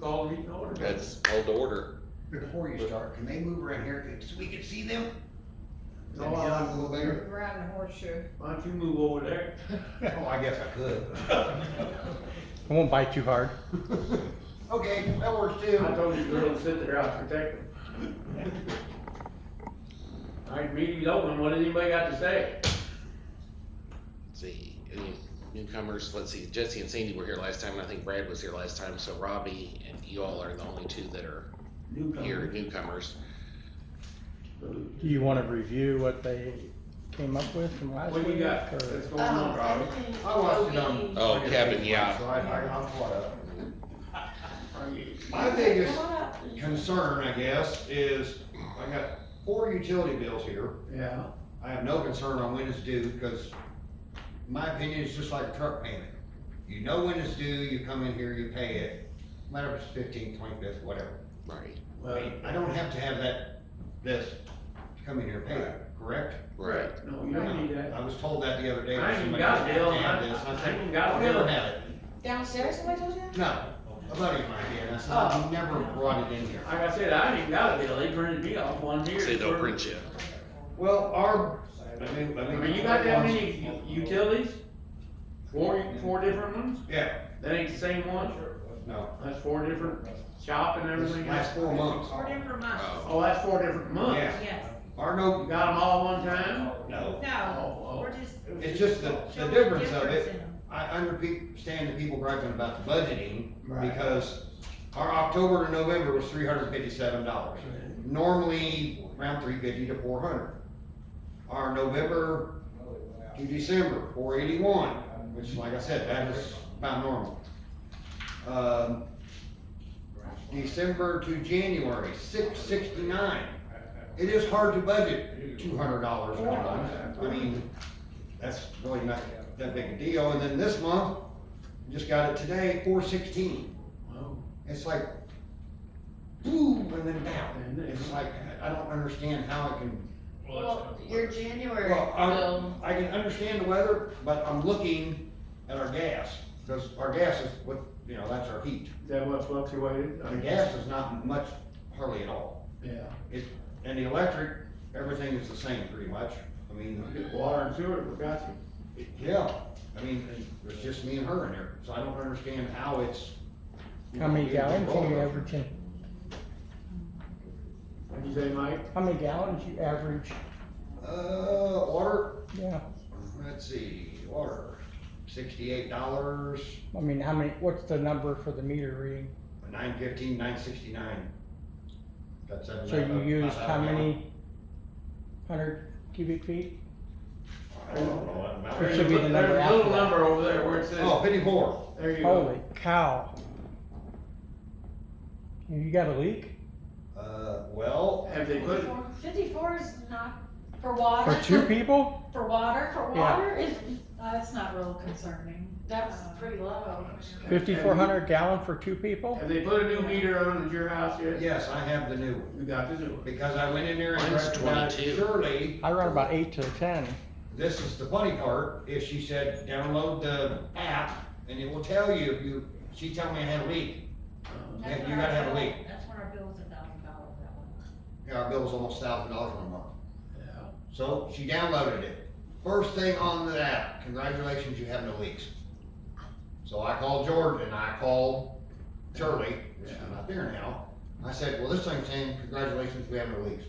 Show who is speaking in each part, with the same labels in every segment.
Speaker 1: Call me in order.
Speaker 2: That's called to order.
Speaker 3: Before you start, can they move around here so we can see them? Is that
Speaker 1: No,
Speaker 3: yellow
Speaker 1: I'm-
Speaker 3: a little bigger?
Speaker 4: Around the horseshoe.
Speaker 1: Why don't you move over there?
Speaker 3: Oh, I guess I could.
Speaker 5: I won't bite too hard.
Speaker 3: Okay, that works
Speaker 1: I
Speaker 3: too.
Speaker 1: told you girls to sit there, I'll protect them. Alright, meeting's open, what does anybody got to say?
Speaker 2: Let's see, any newcomers, let's see, Jesse and Sandy were here last time, and I think Brad was here last time, so Robbie and you all are the only two that are here, newcomers.
Speaker 5: Do you wanna review what they came up with from last week?
Speaker 1: What you got,
Speaker 5: or-
Speaker 1: that's going on, Robbie?
Speaker 3: I watched it on.
Speaker 2: Oh, Kevin, yeah.
Speaker 3: So I'm caught up.
Speaker 1: Are you-
Speaker 3: My biggest concern, I guess, is I got 4 utility bills here.
Speaker 1: Yeah,
Speaker 3: I have no concern on when it's due, because my opinion is just like a truck payment. You know when it's due, you come in here, you pay it, no matter if it's 15th, 25th, whatever.
Speaker 2: Right,
Speaker 3: I mean, I don't have to have this to come in here and pay it, correct?
Speaker 2: right.
Speaker 1: no, you don't need that.
Speaker 3: I was told that the other day.
Speaker 1: I
Speaker 3: that
Speaker 1: ain't even
Speaker 3: somebody
Speaker 1: got a
Speaker 3: had
Speaker 1: bill,
Speaker 3: to have
Speaker 1: I
Speaker 3: this, and I
Speaker 1: ain't
Speaker 3: said,
Speaker 1: even got a
Speaker 3: I'll never
Speaker 1: bill.
Speaker 3: have it.
Speaker 4: Downstairs, somebody told you that?
Speaker 3: No, a buddy of mine did, and I said, I never brought it in here.
Speaker 1: Like I said, I ain't even got a bill, they printed me off one here.
Speaker 2: Say they'll print you.
Speaker 3: Well,
Speaker 1: I mean, you got that many utilities? Four different ones?
Speaker 3: Yeah,
Speaker 1: That ain't the same one?
Speaker 3: no,
Speaker 1: That's 4 different shop and
Speaker 3: this
Speaker 1: everything?
Speaker 3: last 4 months.
Speaker 4: 4 different months.
Speaker 2: Oh.
Speaker 1: Oh, that's 4 different months?
Speaker 3: Yeah.
Speaker 4: Yes.
Speaker 3: Our
Speaker 1: You
Speaker 3: no,
Speaker 1: got them all one time?
Speaker 3: no,
Speaker 4: No, we're just.
Speaker 3: it's just the
Speaker 4: showing
Speaker 3: difference of
Speaker 4: difference
Speaker 3: it.
Speaker 4: in 'em.
Speaker 3: I understand the people griping about the budgeting,
Speaker 1: Right.
Speaker 3: because our October to November was $357. Normally around 350 to 400. Our November to December, 481, which, like I said, that is about normal. December to January, 669. It is hard to budget $200 a month. I mean, that's really not that big a deal. And then this month, just got it today, 416.
Speaker 1: Oh.
Speaker 3: It's like, boom, and then down. It's like, I don't understand how it can.
Speaker 4: Well, your January
Speaker 3: Well,
Speaker 4: bill,
Speaker 3: I can understand the weather, but I'm looking at our gas, because our gas is what, that's our heat.
Speaker 1: Is that what fluctuated?
Speaker 3: The gas is not much, hardly at all.
Speaker 1: Yeah.
Speaker 3: And the electric, everything is the same pretty much. I mean,
Speaker 1: Water and sewer, we got you.
Speaker 3: yeah, I mean, it's just me and her in there, so I don't understand how it's.
Speaker 5: How many
Speaker 3: being
Speaker 5: gallons are you
Speaker 3: controlled.
Speaker 5: averaging?
Speaker 1: What'd you say, Mike?
Speaker 5: How many gallons you average?
Speaker 3: Water,
Speaker 5: Yeah,
Speaker 3: let's see, water, $68,
Speaker 5: I mean, what's the number for the meter reading?
Speaker 3: $9.15, $9.69. That's it.
Speaker 5: So you used how many 100 cubic feet?
Speaker 3: I don't know.
Speaker 5: It should be the number
Speaker 1: There's a
Speaker 5: after
Speaker 1: little
Speaker 5: that.
Speaker 1: number over there where it says.
Speaker 3: Oh, penny more.
Speaker 1: There you go.
Speaker 5: Holy cow. You got a leak?
Speaker 3: Well,
Speaker 1: Have they put,
Speaker 4: 54 is not, for water.
Speaker 5: For 2 people?
Speaker 4: For water,
Speaker 5: Yeah.
Speaker 4: is, that's not real concerning. That's pretty low.
Speaker 5: 5,400 gallon for 2 people?
Speaker 1: have they put a new meter on at your house yet?
Speaker 3: yes, I have the new one,
Speaker 1: You got the new one.
Speaker 3: because I went in there and
Speaker 2: Mine's
Speaker 3: read about it.
Speaker 2: 22.
Speaker 3: Surely,
Speaker 5: I run about 8 to 10.
Speaker 3: this is the funny part, is she said, download the app, and it will tell you if she told me I had a leak. Yeah, you gotta have a leak.
Speaker 4: That's when our bill was $1,000 that one.
Speaker 3: Yeah, our bill was almost $1,000 a month.
Speaker 1: Yeah.
Speaker 3: So she downloaded it. First thing on the app, congratulations, you have no leaks. So I called Jordan and I called Shirley, she's not there now. I said, well, this thing's saying, congratulations, we have no leaks.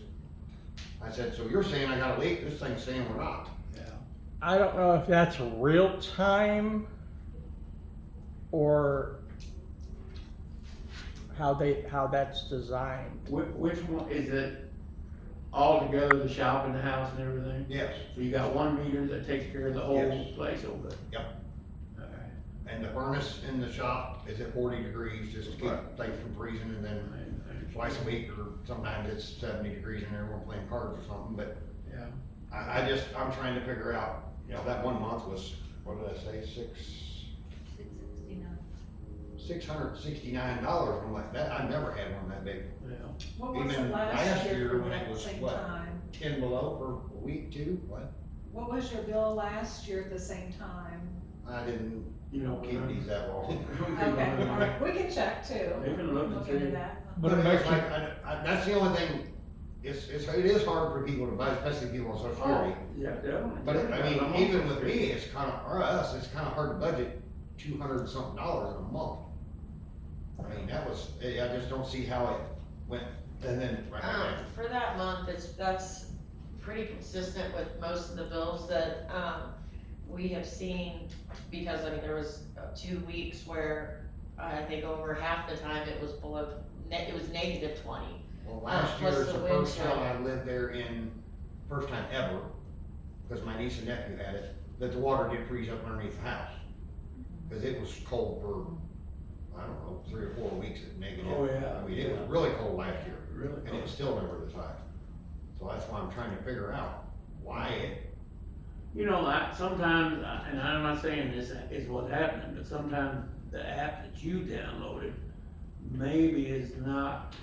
Speaker 3: I said, so you're saying I got a leak, this thing's saying we're not.
Speaker 1: Yeah.
Speaker 5: I don't know if that's real time or how that's designed.
Speaker 1: Which one, is it all together, the shop and the house and everything?
Speaker 3: Yes,
Speaker 1: So you got one meter that takes care of the whole
Speaker 3: Yes.
Speaker 1: place over there?
Speaker 3: Yep.
Speaker 1: Alright.
Speaker 3: and the furnace in the shop is at 40 degrees, just to keep
Speaker 1: Right.
Speaker 3: things from freezing, and then twice a week, or sometimes it's 70 degrees in there, we're playing cards or something, but
Speaker 1: Yeah.
Speaker 3: I'm trying to figure out, that 1 month was, what did I say, $669. I'm like, that, I never had one that big.
Speaker 1: Yeah.
Speaker 4: What was
Speaker 3: Even
Speaker 4: it
Speaker 3: last
Speaker 4: last
Speaker 3: year
Speaker 4: year for
Speaker 3: when it
Speaker 4: that
Speaker 3: was,
Speaker 4: same
Speaker 3: what?
Speaker 4: time?
Speaker 3: 10 below for a week too, what?
Speaker 4: What was your bill last year at the same time?
Speaker 3: I didn't
Speaker 1: You know.
Speaker 3: Keep these that long.
Speaker 4: Okay, we can check too.
Speaker 1: They can look and
Speaker 4: Look into
Speaker 1: see.
Speaker 4: that.
Speaker 5: But it
Speaker 3: But
Speaker 5: makes
Speaker 3: it's
Speaker 5: you,
Speaker 3: like, that's the only thing, it is hard for people to budget, especially people on social security.
Speaker 1: Yeah, definitely.
Speaker 3: But I mean, even with me, it's kinda, or us, it's kinda hard to budget $200 and something in a month. I mean, I just don't see how it went, and then,
Speaker 6: For that month, that's pretty consistent with most of the bills that, we have seen, because, I mean, there was 2 weeks where I think over half the time it was below, it was -20.
Speaker 3: well, last
Speaker 6: plus
Speaker 3: year is
Speaker 6: the
Speaker 3: the
Speaker 6: wind
Speaker 3: first time
Speaker 6: chill.
Speaker 3: I lived there first time ever, cause my niece and nephew had it, that the water did freeze up underneath the house. Cause it was cold for, I don't know, 3 or 4 weeks at negative.
Speaker 1: Oh, yeah,
Speaker 3: I mean, it was
Speaker 1: yeah.
Speaker 3: really cold last year,
Speaker 1: Really?
Speaker 3: and it's still never this high. So that's why I'm trying to figure out why it,
Speaker 1: You know, sometimes, and I'm not saying this is what's happening, but sometimes the app that you downloaded maybe is not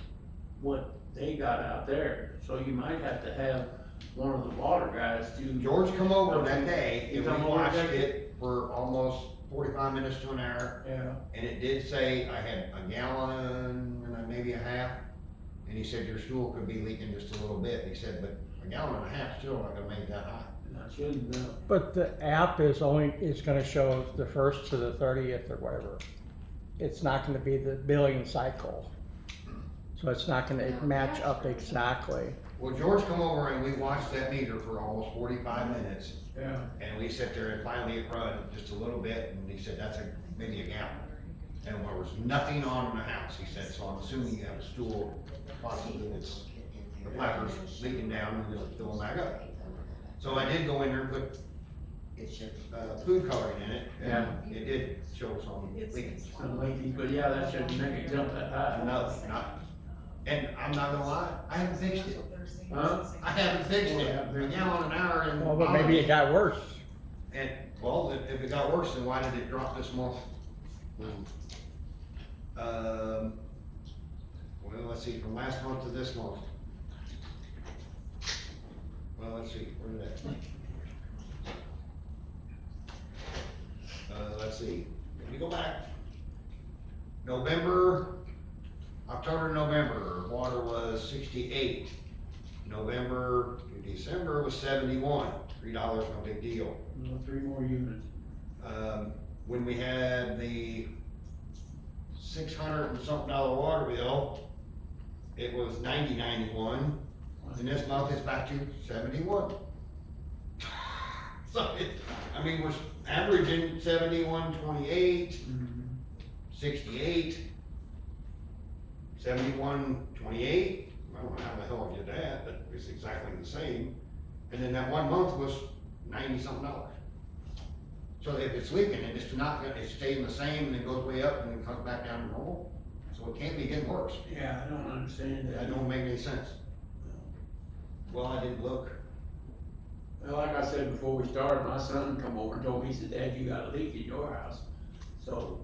Speaker 1: what they got out there. So you might have to have one of the water guys to.
Speaker 3: George come over that day,
Speaker 1: You
Speaker 3: and we
Speaker 1: come over
Speaker 3: watched
Speaker 1: that day?
Speaker 3: it for almost 45 minutes to an hour,
Speaker 1: Yeah,
Speaker 3: and it did say I had a gallon and maybe a half, and he said your stool could be leaking just a little bit, he said, but a gallon and a half still not gonna make it that high.
Speaker 1: and I shouldn't know.
Speaker 5: but the app is gonna show the 1st to the 30th or whatever. It's not gonna be the billing cycle. So it's not gonna match up exactly.
Speaker 3: Well, George come over and we watched that meter for almost 45 minutes,
Speaker 1: Yeah.
Speaker 3: and we sat there and finally it run just a little bit, and he said, that's maybe a gallon. And there was nothing on in the house, he said, so I'm assuming you have a stool, possibly it's, the pipe's leaking down and it's filling back up. So I did go in there and put, food coloring in it, and it did show some leakage.
Speaker 1: Some leaky, but yeah, that shouldn't make it jump that high.
Speaker 3: No, not, and I'm not gonna lie, I haven't fixed it.
Speaker 1: Huh?
Speaker 3: I haven't fixed it, a gallon an hour and.
Speaker 5: Well, but maybe it got worse.
Speaker 3: And, well, if it got worse, then why did it drop this month? Well, let's see, from last month to this month. Well, let's see, where did that? Let's see, if you go back. October, November, water was 68. November to December was 71, $3, no big deal.
Speaker 1: 3 more units.
Speaker 3: When we had the $600 and something water bill, it was 90.91, and this month it's back to 71. So we're averaging 71.28, 68, 71.28. I don't know how the hell I did that, but it's exactly the same. And then that 1 month was 90 something dollars. So if it's leaking and it's not gonna, it's staying the same and it goes way up and then comes back down to normal, so it can't be getting worse.
Speaker 1: Yeah, I don't understand that.
Speaker 3: That don't make any sense. Well, I didn't look.
Speaker 1: Well, like I said before we started, my son come over and told me, he said, Dad, you got a leak in your house. So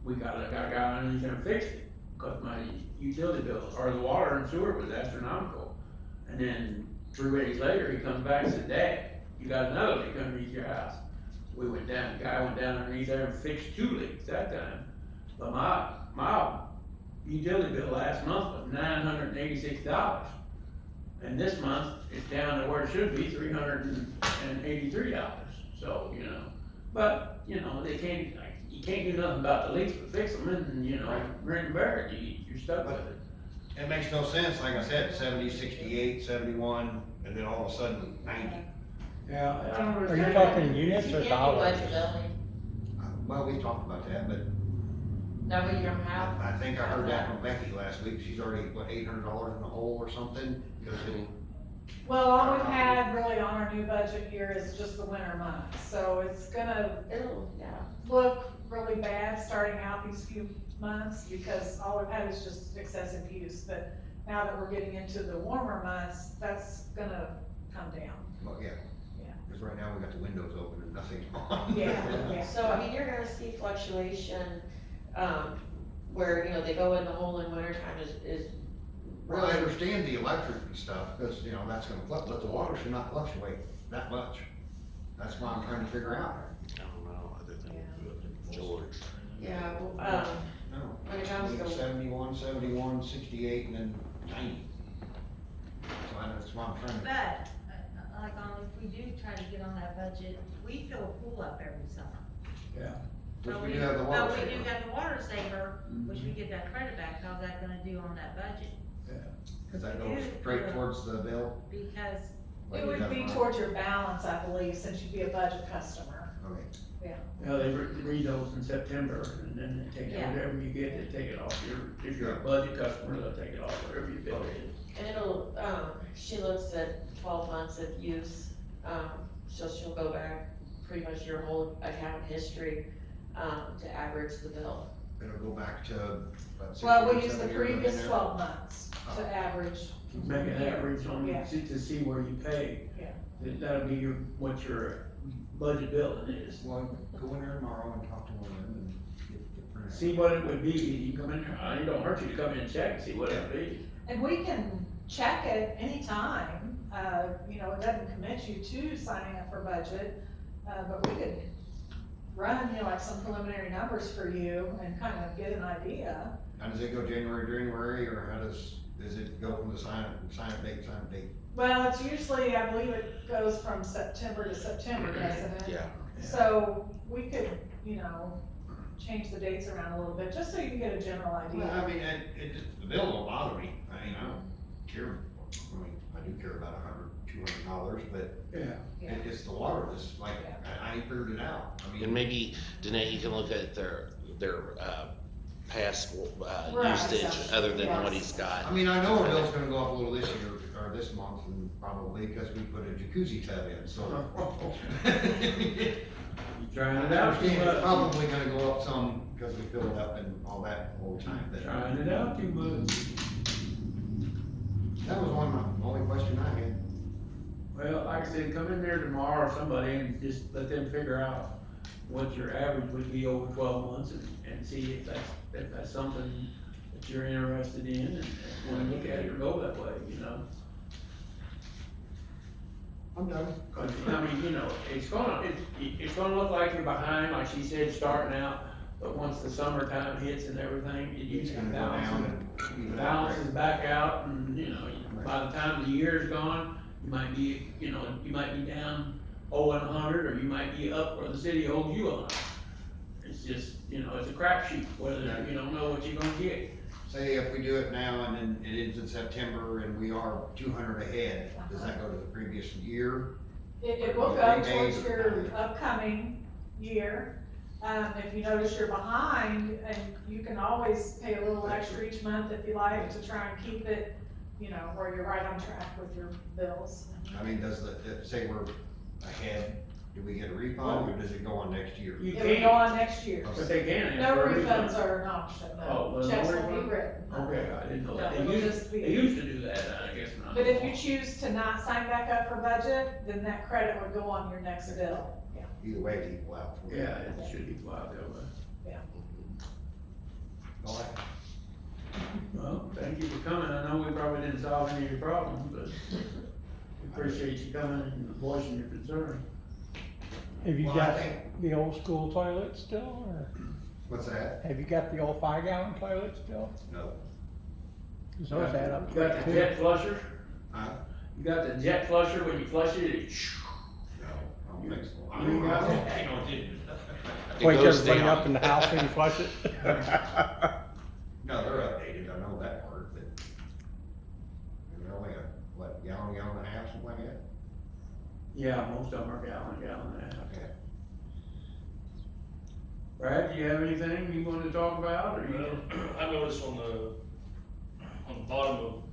Speaker 1: we got a guy underneath there and fixed it, cause my utility bill, or the water and sewer was astronomical. And then 3 days later, he comes back and said, Dad, you got another leak underneath your house. We went down, the guy went down underneath there and fixed 2 leaks that time. But my utility bill last month was $986. And this month, it's down to where it should be, $383. So, but, they can't, you can't do nothing about the leaks but fix them and, grin and bear it, you're stuck with it.
Speaker 3: It makes no sense, like I said, 70, 68, 71, and then all of a sudden 90.
Speaker 1: Yeah. I don't
Speaker 5: Are you
Speaker 1: understand.
Speaker 5: talking units
Speaker 6: You
Speaker 5: or
Speaker 6: can't do
Speaker 5: dollars?
Speaker 6: budget billing.
Speaker 3: Well, we talked about that, but
Speaker 6: No, but you don't have.
Speaker 3: I think I heard that from Becky last week, she's already, $800 in the hole or something, because it.
Speaker 4: Well, all we've had really on our new budget here is just the winter months, so it's gonna look really bad starting out these few months, because all we've had is just excessive use, but now that we're getting into the warmer months, that's gonna come down.
Speaker 3: Well, yeah.
Speaker 4: Yeah.
Speaker 3: Because right now we got the windows open and nothing on.
Speaker 4: Yeah.
Speaker 6: So, you're gonna see fluctuation, where, they go in the hole in winter time is.
Speaker 3: Well, I understand the electric and stuff, because, that's gonna fluctuate, but the water should not fluctuate that much. That's why I'm trying to figure out.
Speaker 2: I don't know, other than George.
Speaker 6: Yeah,
Speaker 3: No.
Speaker 6: when it comes to,
Speaker 3: 71, 71, 68, and then 90. So that's why I'm trying to.
Speaker 7: But, like if we do try to get on that budget, we fill a pool up every summer.
Speaker 1: Yeah.
Speaker 3: Which
Speaker 7: But
Speaker 3: we do have the water
Speaker 7: But we do
Speaker 3: saver.
Speaker 7: have the water saver, which we get that credit back, how's that gonna do on that budget?
Speaker 3: Cause that goes straight towards the bill.
Speaker 7: Because,
Speaker 3: like
Speaker 4: It
Speaker 3: we
Speaker 4: would
Speaker 3: got
Speaker 4: be
Speaker 3: mine.
Speaker 4: towards your balance, I believe, since you'd be a budget customer.
Speaker 3: Okay,
Speaker 1: Yeah, they read those in September, and then they take
Speaker 7: Yeah.
Speaker 1: whatever you get, they take it off if you're a budget customer, they'll take it off whatever you bill it.
Speaker 6: and it'll, she looks at 12 months of use, so she'll go back pretty much your whole account history, to average the bill.
Speaker 3: it'll go back to about
Speaker 4: Well,
Speaker 3: 60,
Speaker 4: we use the
Speaker 3: 70 years
Speaker 4: previous
Speaker 3: in there.
Speaker 4: 12 months
Speaker 3: Oh.
Speaker 4: to average.
Speaker 1: Make an average on,
Speaker 4: Yeah.
Speaker 1: to see where you pay.
Speaker 4: Yeah.
Speaker 1: That'll be what your budget billing is.
Speaker 3: Well, go in there tomorrow and talk to one of them and get printed.
Speaker 1: See what it would be, you come in, it don't hurt you to come in and check and see what it'd be.
Speaker 4: And we can check it anytime, it doesn't commit you to signing up for budget, but we could run, like some preliminary numbers for you and kind of get an idea.
Speaker 3: How does it go January, or how does it go from the sign up date?
Speaker 4: Well, it's usually, I believe it goes from September to September, doesn't it?
Speaker 2: Yeah.
Speaker 4: So we could, change the dates around a little bit, just so you can get a general
Speaker 3: Well,
Speaker 4: idea.
Speaker 3: I mean, the bill don't bother me, I don't care, I do care about $100, $200, but
Speaker 4: Yeah.
Speaker 3: it's the water that's like, I figured it out, I
Speaker 2: And
Speaker 3: mean.
Speaker 2: maybe, Danae, you can look at their, past,
Speaker 4: Right,
Speaker 2: usage
Speaker 4: so,
Speaker 2: other than what
Speaker 4: yes.
Speaker 2: he's got.
Speaker 3: I mean, I know our bill's gonna go up a little this year, or this month, and probably because we put a jacuzzi tub in, so.
Speaker 1: You trying
Speaker 3: I
Speaker 1: it out too
Speaker 3: understand it's
Speaker 1: much.
Speaker 3: probably gonna go up some, because we fill it up and all that all the time, but
Speaker 1: Trying it out too much.
Speaker 3: that was the only question I had.
Speaker 1: Well, like I said, come in there tomorrow or somebody and just let them figure out what your average would be over 12 months and see if that's something that you're interested in and wanna look at it or go that way,
Speaker 3: I'm done.
Speaker 1: Cause, I mean, it's gonna look like you're behind, like she said, starting out, but once the summertime hits and everything, it
Speaker 3: It's
Speaker 1: usually
Speaker 3: gonna go down and.
Speaker 1: balances back out and, by the time the year's gone, you might be down 0 and 100, or you might be up where the city owes you 100. It's just, it's a crapshoot, whether, you don't know what you're gonna get.
Speaker 3: Say if we do it now and then it ends in September and we are 200 ahead, does that go to the previous year?
Speaker 4: It will
Speaker 3: Yeah,
Speaker 4: go
Speaker 3: they
Speaker 4: towards
Speaker 3: days
Speaker 4: your
Speaker 3: are-
Speaker 4: upcoming year. If you notice you're behind, and you can always pay a little extra each month if you like, to try and keep it, where you're right on track with your bills.
Speaker 3: I mean, say we're ahead, do we get a refund or does it go on next year?
Speaker 1: You
Speaker 4: It will go
Speaker 1: can't,
Speaker 4: on next year.
Speaker 1: but they can
Speaker 4: No
Speaker 1: ask for a refund.
Speaker 4: refunds are an option,
Speaker 1: Oh,
Speaker 4: no.
Speaker 1: well, no
Speaker 4: Checks will be
Speaker 1: refund?
Speaker 4: written.
Speaker 1: Okay, I didn't know that.
Speaker 4: No, it'll just be-
Speaker 1: They used to do that, I guess not.
Speaker 4: But if you choose to not sign back up for budget, then that credit would go on your next bill. Yeah.
Speaker 3: Either way, it's equal out. for you.
Speaker 1: Yeah, it should be filed that way.
Speaker 3: All right.
Speaker 1: Well, thank you for coming. I know we probably didn't solve any of your problems, but we appreciate you coming and voicing your concern.
Speaker 5: Have you
Speaker 3: Well, I
Speaker 5: got
Speaker 3: think-
Speaker 5: the old school toilet still, or
Speaker 3: What's that?
Speaker 5: have you got the old 5-gallon toilet still?
Speaker 3: No.
Speaker 5: 'Cause those add up
Speaker 1: You
Speaker 5: quick
Speaker 1: got the
Speaker 5: too.
Speaker 1: jet flusher?
Speaker 3: Huh?
Speaker 1: You got the jet flusher, when you flush it,
Speaker 3: No, I don't think so. I
Speaker 1: You
Speaker 3: mean,
Speaker 1: got
Speaker 3: I
Speaker 1: that?
Speaker 3: don't think.
Speaker 2: It
Speaker 5: Wake
Speaker 2: goes
Speaker 5: everybody
Speaker 2: down.
Speaker 5: up in the house when you flush it.
Speaker 3: No, they're updated, I know that part, but. They're only gallon and a half, something like that?
Speaker 1: Yeah, most of them are gallon and a half.
Speaker 3: Okay.
Speaker 1: Brad, do you have anything you wanted to talk about, or you,
Speaker 8: I noticed on the bottom of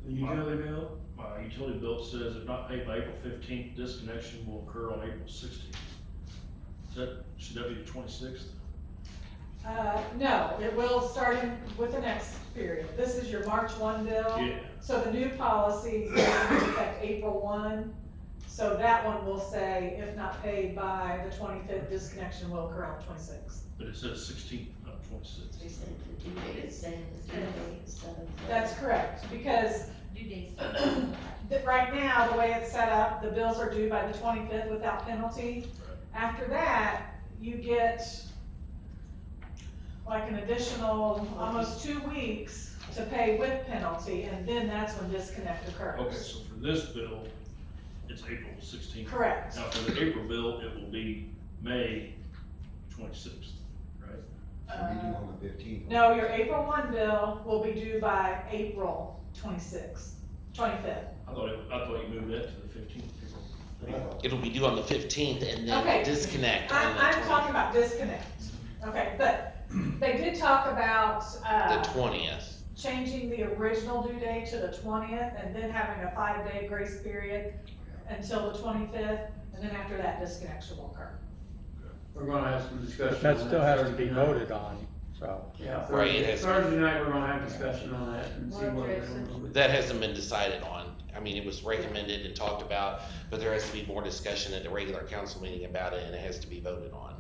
Speaker 1: the utility bill?
Speaker 8: my utility bill, it says if not paid by April 15th, disconnection will occur on April 16th. Should that be the 26th?
Speaker 4: No, it will start with the next period. This is your March 1 bill.
Speaker 8: Yeah.
Speaker 4: So the new policy goes into effect April 1. So that one will say, if not paid by the 25th, disconnection will occur on the 26th.
Speaker 8: But it says 16th, not 26th.
Speaker 6: They said the due date is saying the due date instead of.
Speaker 4: That's correct, because
Speaker 7: due dates.
Speaker 4: right now, the way it's set up, the bills are due by the 25th without penalty. After that, you get like an additional almost 2 weeks to pay with penalty, and then that's when disconnect occurs.
Speaker 8: Okay, so for this bill, it's April 16th.
Speaker 4: Correct.
Speaker 8: Now, for the April bill, it will be May 26th, right?
Speaker 3: So we do on the 15th.
Speaker 4: No, your April 1 bill will be due by April 25th.
Speaker 8: I thought you moved that to the 15th.
Speaker 2: It'll be due on the 15th and then
Speaker 4: Okay.
Speaker 2: disconnect on the
Speaker 4: I'm talking about disconnect, okay, but they did talk about,
Speaker 2: 20th.
Speaker 4: changing the original due date to the 20th, and then having a 5-day grace period until the 25th, and then after that, disconnection will occur.
Speaker 1: We're gonna have some discussion
Speaker 5: That
Speaker 1: on
Speaker 5: still has to be
Speaker 1: Thursday night.
Speaker 5: voted on, so.
Speaker 1: Yeah,
Speaker 2: Right, it
Speaker 1: Thursday,
Speaker 2: has to-
Speaker 1: Thursday night, we're gonna have discussion on that and see
Speaker 6: Well,
Speaker 1: what we're
Speaker 6: Jason.
Speaker 1: gonna do.
Speaker 2: That hasn't been decided on. I mean, it was recommended and talked about, but there has to be more discussion at the regular council meeting about it and it has to be voted on.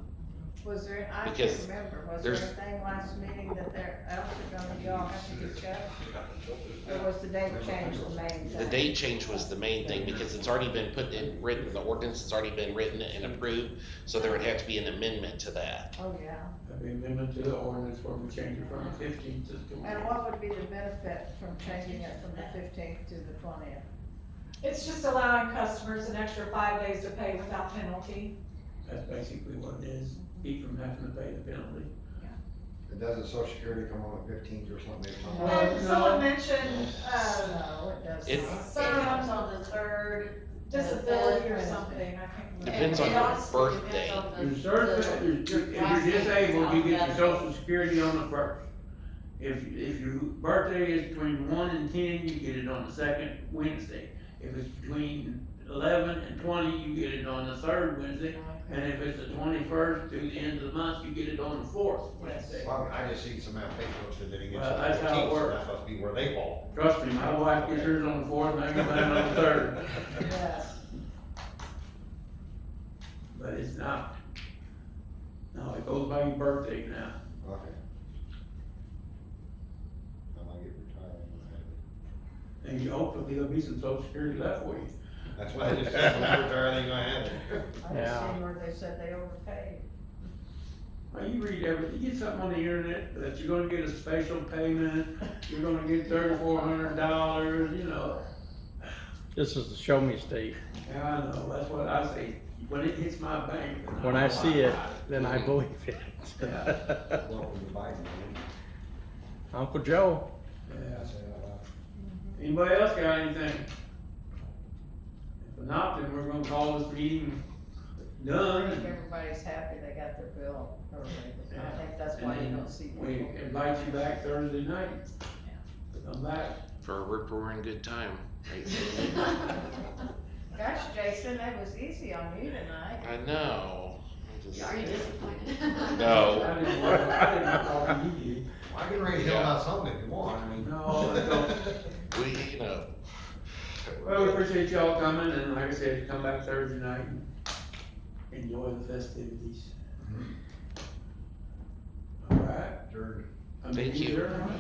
Speaker 9: Was there, I can't
Speaker 2: Because
Speaker 9: remember, was there
Speaker 2: there's-
Speaker 9: anything last meeting that there else are gonna, y'all have to discuss? Or was the date change the main thing?
Speaker 2: The date change was the main thing because it's already been put in, written, the ordinance has already been written and approved, so there would have to be an amendment to that.
Speaker 9: Oh, yeah.
Speaker 1: That'd be amendment to the ordinance where we change it from the 15th to the 20th.
Speaker 9: And what would be the benefit from changing it from the 15th to the 20th?
Speaker 4: It's just allowing customers an extra 5 days to pay without penalty.
Speaker 1: That's basically what it is, keep from having to pay the penalty.
Speaker 3: It doesn't Social Security come on the 15th or something?
Speaker 4: And someone mentioned,
Speaker 9: No, it doesn't.
Speaker 2: It-
Speaker 6: It comes on the 3rd.
Speaker 4: disability or something, I can't remember.
Speaker 2: Depends on
Speaker 6: It
Speaker 2: your
Speaker 6: also
Speaker 2: birthday.
Speaker 6: depends on
Speaker 1: Your
Speaker 6: the-
Speaker 1: certificate, if
Speaker 6: last
Speaker 1: you're disabled, you get your
Speaker 6: alphabetical.
Speaker 1: social security on the first. If your birthday is between 1 and 10, you get it on the second Wednesday. If it's between 11 and 20, you get it on the third Wednesday. And if it's the 21st to the end of the month, you get it on the fourth Wednesday.
Speaker 3: Well, I just see some out of paper that didn't get
Speaker 1: Well,
Speaker 3: to
Speaker 1: that's
Speaker 3: the
Speaker 1: how it
Speaker 3: 15th, so
Speaker 1: works.
Speaker 3: that must be where they fall.
Speaker 1: Trust me, my wife gets hers on the fourth, and I get mine on the third.
Speaker 9: Yes.
Speaker 1: But it's not. No, it goes by your birthday now.
Speaker 3: Okay. I might get retired.
Speaker 1: And you hopefully there'll be some social security left for you.
Speaker 3: That's why I just said, when I retire, they gonna have it.
Speaker 9: I
Speaker 5: Yeah.
Speaker 9: just seen where they said they overpaid.
Speaker 1: Well, you read everything, you get something on the internet that you're gonna get a special payment, you're gonna get $3,400, you know.
Speaker 5: This is the show me state.
Speaker 1: Yeah, I know, that's what I say, when it hits my bank. then
Speaker 5: When
Speaker 1: know
Speaker 5: I see it,
Speaker 1: got
Speaker 5: then I believe it.
Speaker 1: Yeah.
Speaker 3: Welcome to Biden, man.
Speaker 5: Uncle Joe.
Speaker 1: Yeah.
Speaker 3: Say it out loud.
Speaker 1: Anybody else got anything? If not, then we're gonna call this meeting
Speaker 9: I
Speaker 1: done.
Speaker 9: think everybody's happy they got their bill early. I think that's why you don't see
Speaker 1: We
Speaker 9: people.
Speaker 1: invite you back Thursday night. To come back.
Speaker 2: For a rip-roaring good time. Right?
Speaker 9: Gosh, Jason, that was easy on you tonight.
Speaker 2: I know. I just-
Speaker 6: Are you disappointed?
Speaker 2: No.
Speaker 1: I didn't know you did.
Speaker 3: I can raise hell about something if you want, I mean.
Speaker 1: No, no.
Speaker 2: We, you know.
Speaker 1: Well, we appreciate y'all coming, and like I said, come back Thursday night and enjoy the festivities. All right.
Speaker 3: Adjourned.
Speaker 1: I mean,
Speaker 2: Thank you.
Speaker 1: adjourn.